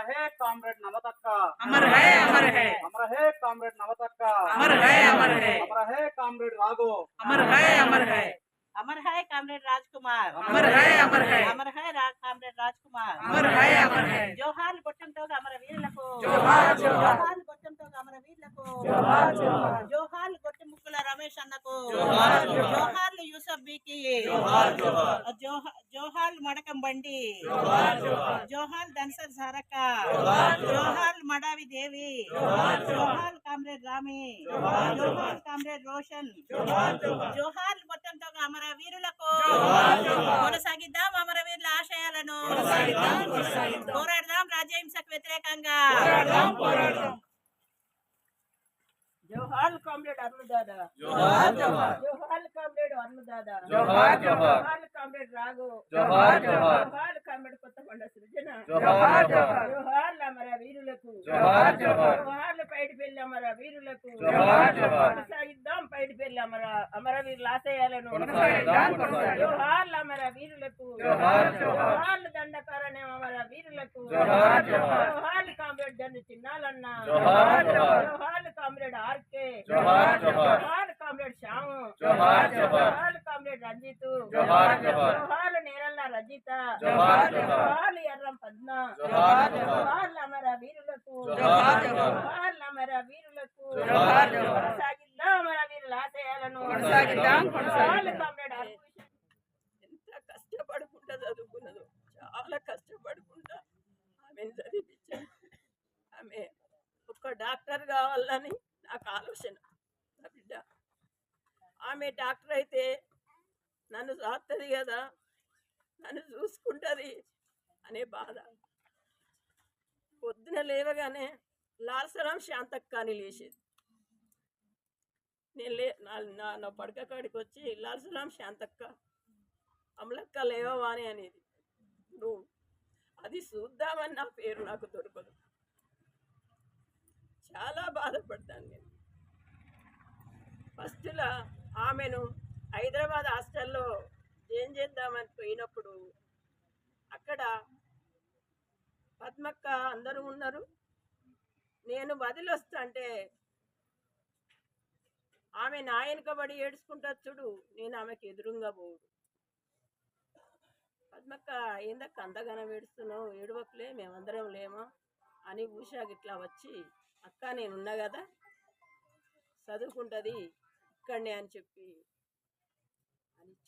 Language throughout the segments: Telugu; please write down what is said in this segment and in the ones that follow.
है कामरेड नवतक्का, अमर है अमर है अमर है कामरेड नवतक्का, अमर है अमर है अमर है कामरेड राघो, अमर है अमर है अमर है कामरेड राजकुमार, अमर है अमर है अमर है कामरेड राजकुमार, अमर है अमर है जोहार गొట్టంతో అమర వీరులకు, जोहार जोहार जोहार గొట్టంతో అమర వీరులకు, जोहार जोहार जोहार గొట్టం ముక్కుల రమేష్ అన్నకు, जोहार जोहार जोहाర్ యూసఫ్ బీకి, जोहार जोहार जोहार మడకం బండి, जोहार जोहार जोहार ధన్సర్ సారక్క, जोहार जोहार మడావి దేవి, जोहार जोहार కామ్రేడ్ రామి, जोहार जोहार కామ్రేడ్ రోషన్, जोहार जोहार జోహార్ గొట్టంతో అమర వీరులకు, जोहार जोहार కొనసాగిద్దాం అమరవీరుల ఆశయాలను, కొనసాగిద్దాం పోరాడదాం రాజ్యహింసకు వ్యతిరేకంగా, పోరాడదాం జోహార్ కామ్రేడ్ అరుణదాదా, जोहार जोहार జోహార్ కామ్రేడ్ అరుణదాదా, जोहार जोहार జోహార్ కామ్రేడ్ రాఘు, जोहार जोहार జోహార్ కామ్రేడ్ కొత్తకొండ సృజన, जोहार जोहार జోహార్ అమర వీరులకు, जोहार जोहार జోహార్ పైడిపల్లి అమర వీరులకు, जोहार जोहार కొనసాగిద్దాం పైడిపల్లి అమరవీరుల ఆశయాలను, కొనసాగిద్దాం జోహార్ అమర వీరులకు, जोहार जोहार జోహార్ దండకారణ్యం అమర వీరులకు, जोहार जोहार జోహార్ కామ్రేడ్ జన్ను చిన్నాలన్న, जोहार जोहार జోహార్ కామ్రేడ్ ఆర్కే, जोहार जोहार జోహార్ కామ్రేడ్ శ్యాము, जोहार जोहार జోహార్ కామ్రేడ్ రంజిత్, जोहार जोहार జోహార్ నేరల్ల రజిత, जोहार जोहार జోహార్ ఎర్రం పద్మ, जोहार जोहाర్ జోహార్ అమర వీరులకు, जोहार जोहाర్ జోహార్ అమర వీరులకు, जोहार जोहाర్ కొనసాగిద్దాం అమర వీరుల ఆశయాలను, కొనసాగిద్దాం జోహార్ కామ్రేడ్ ఆర్కే. ఎంత కష్టపడుకుంటా చదువుకున్నదో, చాలా కష్టపడుకుంటా ఆమెను చదివించాను. ఆమె ఒక డాక్టర్ కావాలని నాకు ఆలోచన. నా బిడ్డ ఆమె డాక్టర్ అయితే నన్ను సాస్తుంది కదా, నన్ను చూసుకుంటుంది అనే బాధ. పొద్దున లేవగానే లాల్సరాం శాంతక్క అని లేచేది. నేను నా పడక కాడికి వచ్చి లాల్సరాం శాంతక్క అమలక్క లేవవాని అనేది. నువ్వు అది చూద్దామని నా పేరు నాకు దొరకదు. చాలా బాధపడతాను నేను. ఫస్ట్లో ఆమెను హైదరాబాద్ హాస్టల్లో జాయిన్ చేద్దామని పోయినప్పుడు అక్కడ పద్మక్క అందరూ ఉన్నారు. నేను వదిలొస్తా అంటే ఆమె నా వెనుకబడి ఏడ్చుకుంటా చూడు, నేను ఆమెకు ఎదురుగా పోడు. పద్మక్క ఏందక్క అంతగానం ఏడుస్తున్నావు, ఏడవకులే మేమందరం లేమా అని ఉషా గిట్లా వచ్చి, అక్క నేనున్నా కదా చదువుకుంటుంది ఇక్కడనే అని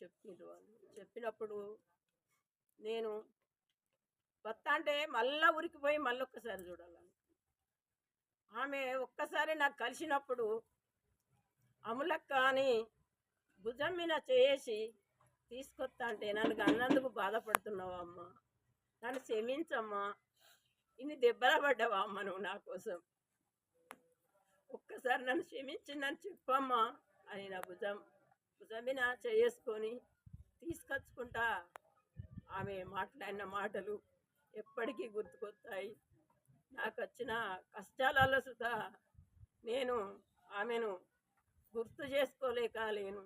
చెప్పిండ్రు వాళ్ళు. చెప్పినప్పుడు నేను వస్తా అంటే మళ్ళా ఉరికిపోయి మళ్ళొక్కసారి చూడాలని. ఆమె ఒక్కసారి నాకు కలిసినప్పుడు అమలక్క అని భుజం మీద చేసి తీసుకొస్తా అంటే, నన్ను అన్నందుకు బాధపడుతున్నావా అమ్మ, నన్ను క్షమించమ్మా, ఇన్ని దెబ్బలు పడ్డావా అమ్మ నువ్వు నా కోసం, ఒక్కసారి నన్ను క్షమించిందని చెప్పమ్మా అని నా భుజం మీద చేసుకొని తీసుకొచ్చుకుంటా. ఆమె మాట్లాడిన మాటలు ఎప్పటికీ గుర్తుకొస్తాయి. నాకు వచ్చిన కష్టాలలో సుతా నేను ఆమెను గుర్తు చేసుకోలేకలేను.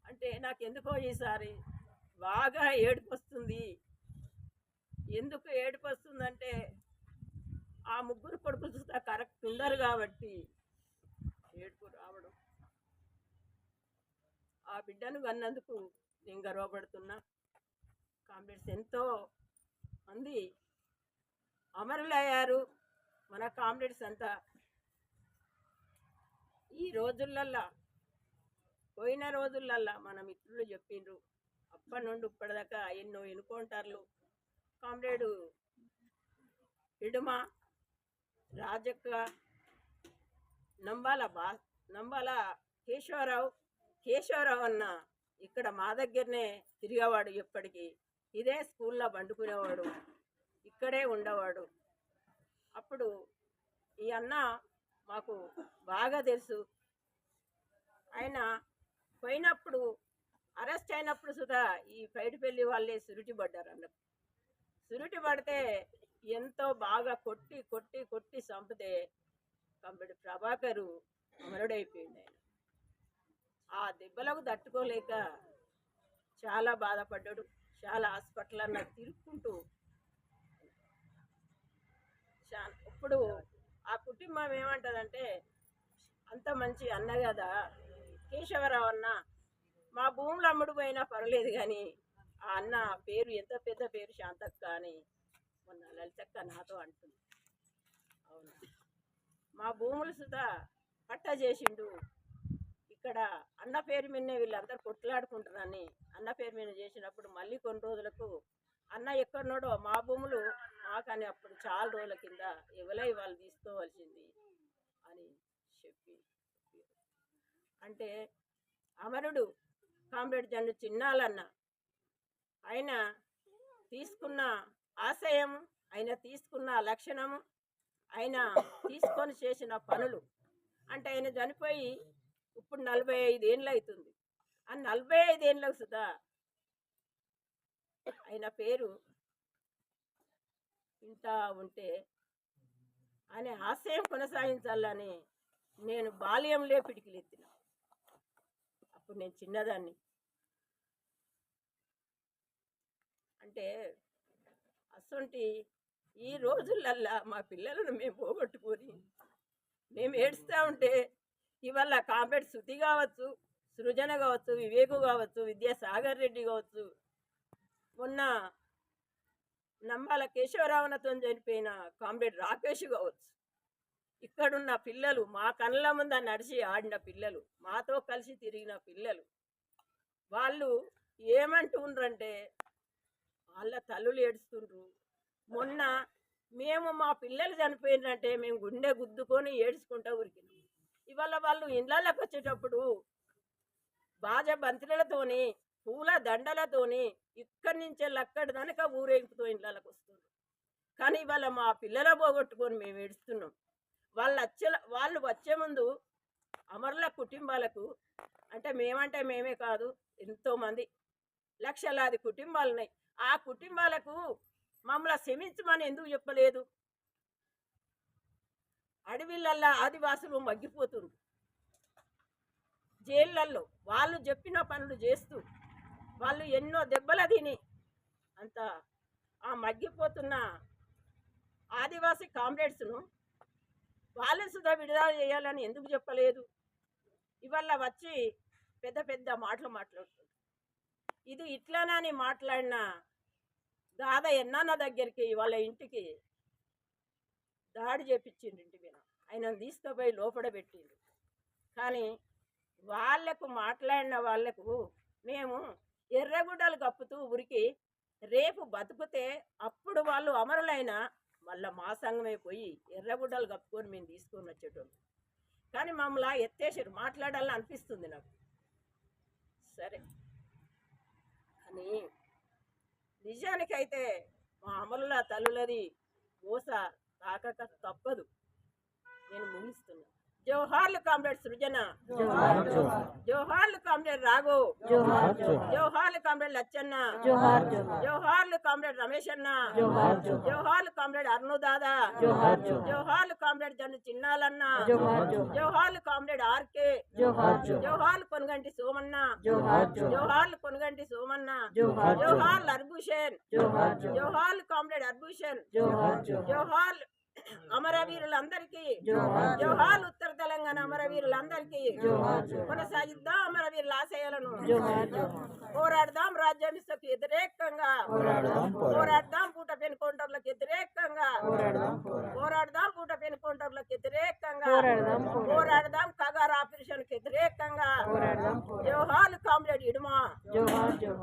అంటే నాకు ఎందుకో ఈసారి బాగా ఏడుపు వస్తుంది. ఎందుకు ఏడుపు వస్తుందంటే ఆ ముగ్గురు కొడుకులు సుతా కరెక్ట్ ఉండరు కాబట్టి ఏడుపు రావడం. ఆ బిడ్డను కన్నందుకు నేను గర్వపడుతున్నా. కామ్రేడ్స్ ఎంతో మంది అమరులయ్యారు మన కామ్రేడ్స్ అంతా. ఈ రోజులల్లా పోయిన రోజులల్లా మన మిత్రులు చెప్పిండ్రు, అప్పటి నుండి ఇప్పటిదాకా ఎన్నో ఎన్నుకుంటారు. కామ్రేడు ఇడుమ రాజక్క, నంబాల కేశవరావు అన్న ఇక్కడ మా దగ్గరనే తిరిగేవాడు. ఎప్పటికీ ఇదే స్కూల్లో పండుకునేవాడు, ఇక్కడే ఉండేవాడు. అప్పుడు ఈ అన్న మాకు బాగా తెలుసు. ఆయన పోయినప్పుడు అరెస్ట్ అయినప్పుడు సుధా ఈ పైడిపల్లి వాళ్ళే సురుటి పడ్డారు అన్న. సురుటి పడితే ఎంతో బాగా కొట్టి కొట్టి కొట్టి చంపితే కంపెడి ప్రభాకరు అమరుడైపోయింది. ఆయన ఆ దెబ్బలకు తట్టుకోలేక చాలా బాధపడ్డాడు. చాలా హాస్పిటల్ అన్న తిరుక్కుంటూ అప్పుడు ఆ కుటుంబం ఏమంటదంటే, అంత మంచి అన్న కదా కేశవరావు అన్న, మా భూములు అమ్ముడు పోయినా పర్లేదు కానీ ఆ అన్న పేరు ఎంత పెద్ద పేరు శాంతక్క అని మొన్న లలితక్క నాతో అంటుంది. అవును, మా భూములు సుధా పట్ట చేసిండు. ఇక్కడ అన్న పేరు మీదనే వీళ్ళందరూ కొట్లాడుకుంటున్నారని అన్న పేరు మీద చేసినప్పుడు మళ్ళీ కొన్ని రోజులకు అన్న ఎక్కడున్నాడో మా భూములు మాకని అప్పుడు చాలా రోజుల కింద ఎవరై వాళ్ళు తీసుకోవాల్సింది అని చెప్పి, అంటే అమరుడు కామ్రేడ్ జన్ను చిన్నాలన్న ఆయన తీసుకున్న ఆశయం, ఆయన తీసుకున్న లక్షణము, ఆయన తీసుకొని చేసిన పనులు, అంటే ఆయన చనిపోయి ఇప్పుడు 45 ఏళ్ళు అవుతుంది. ఆ 45 ఏళ్ళకు సుధా ఆయన పేరు వింటా ఉంటే ఆయన ఆశయం కొనసాగించాలని నేను బాల్యంలో పిడికిలెత్తిన. అప్పుడు నేను చిన్నదాన్ని. అంటే అసొంటి ఈ రోజులల్లా మా పిల్లలను మేము పోగొట్టుకొని మేము ఏడుస్తూ ఉంటే ఇవాళ కామ్రేడ్ శృతి కావచ్చు, సృజన కావచ్చు, వివేకు కావచ్చు, విద్యాసాగర్ రెడ్డి కావచ్చు, మొన్న నంబాల కేశవరావునతో చనిపోయిన కామ్రేడ్ రాకేష్ కావచ్చు, ఇక్కడున్న పిల్లలు, మా కళ్ళ ముంద నడిచి ఆడిన పిల్లలు, మాతో కలిసి తిరిగిన పిల్లలు, వాళ్ళు ఏమంటుండ్రంటే వాళ్ళ తల్లులు ఏడుస్తుండ్రు. మొన్న మేము మా పిల్లలు చనిపోయినంటే మేము గుండె గుద్దుకొని ఏడ్చుకుంటూ ఉరికినాం. ఇవాళ వాళ్ళు ఇళ్ళకి వచ్చేటప్పుడు బాజ బంతిలతోని, పూల దండలతోని ఇక్కడి నుంచే అక్కడి దానిక ఊరేగుతూ ఇళ్ళకి వస్తున్నారు. కానీ ఇవాళ మా పిల్లల పోగొట్టుకొని మేము ఏడుస్తున్నాం. వాళ్ళు వచ్చే ముందు అమరుల కుటుంబాలకు, అంటే మేమంటే మేమే కాదు, ఎంతోమంది లక్షలాది కుటుంబాలు ఉన్నాయి. ఆ కుటుంబాలకు మమ్మల్ని క్షమించమని ఎందుకు చెప్పలేదు? అడవిలల్లా ఆదివాసులు మగ్గిపోతున్నారు. జైళ్ళల్లో వాళ్ళు చెప్పిన పనులు చేస్తూ వాళ్ళు ఎన్నో దెబ్బలు తిని అంత ఆ మగ్గిపోతున్న ఆదివాసీ కామ్రేడ్స్ను వాళ్ళే సుధా విడుదల చేయాలని ఎందుకు చెప్పలేదు? ఇవాళ వచ్చి పెద్ద పెద్ద మాటలు మాట్లాడుతుంది. ఇది ఇట్లానని మాట్లాడిన గాథ ఎన్నాన్న దగ్గరికి వాళ్ళ ఇంటికి దాడి చేపించిండు. ఇంటి మీద ఆయన తీసుకుపోయి లోపల పెట్టిండు. కానీ వాళ్లకు మాట్లాడిన వాళ్లకు మేము ఎర్రగుడ్డలు కప్పుతూ ఉరికి రేపు బతుకుతే అప్పుడు వాళ్ళు అమరులైన మళ్ళీ మా సంఘమే పోయి ఎర్రగుడ్డలు కప్పుకొని మేము తీసుకొని వచ్చేటోళ్ళు. కానీ మమ్మల్ని ఎత్తేసారు. మాట్లాడాలని అనిపిస్తుంది నాకు. సరే అని నిజానికైతే మా అమరుల తల్లులది ఓస తాకక తప్పదు. నేను ముగిస్తున్నా. జోహార్లు కామ్రేడ్ సృజన, జోహార్లు కామ్రేడ్ రాఘు, జోహార్లు కామ్రేడ్ లచ్చన్న, జోహార్లు కామ్రేడ్ రమేష్ అన్న, జోహార్లు కామ్రేడ్ అర్ను దాదా, జోహార్లు కామ్రేడ్ జన్ను చిన్నాలన్న, జోహార్లు కామ్రేడ్ ఆర్కే, జోహార్లు కొనగంటి సోమన్న, జోహార్లు కొనగంటి సోమన్న, జోహార్లు అర్భూషణ్, జోహార్లు కామ్రేడ్ అర్భూషణ్, జోహార్లు అమరవీరులందరికీ, జోహార్లు ఉత్తర తెలంగాణ అమరవీరులందరికీ. కొనసాగిద్దాం అమరవీరుల ఆశయాలను, పోరాడదాం రాజ్యామిస్తకు వ్యతిరేకంగా, పోరాడదాం పూట పెనుకౌంటర్లకు వ్యతిరేకంగా, పోరాడదాం పూట పెనుకౌంటర్లకు వ్యతిరేకంగా, పోరాడదాం కగార్ ఆపరేషన్కి వ్యతిరేకంగా. జోహార్లు కామ్రేడ్ ఇడుమా,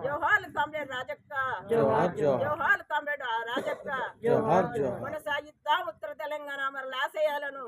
జోహార్లు కామ్రేడ్ రాజక్క, జోహార్లు కామ్రేడ్ రాజక్క. కొనసాగిద్దాం ఉత్తర తెలంగాణ అమరుల ఆశయాలను.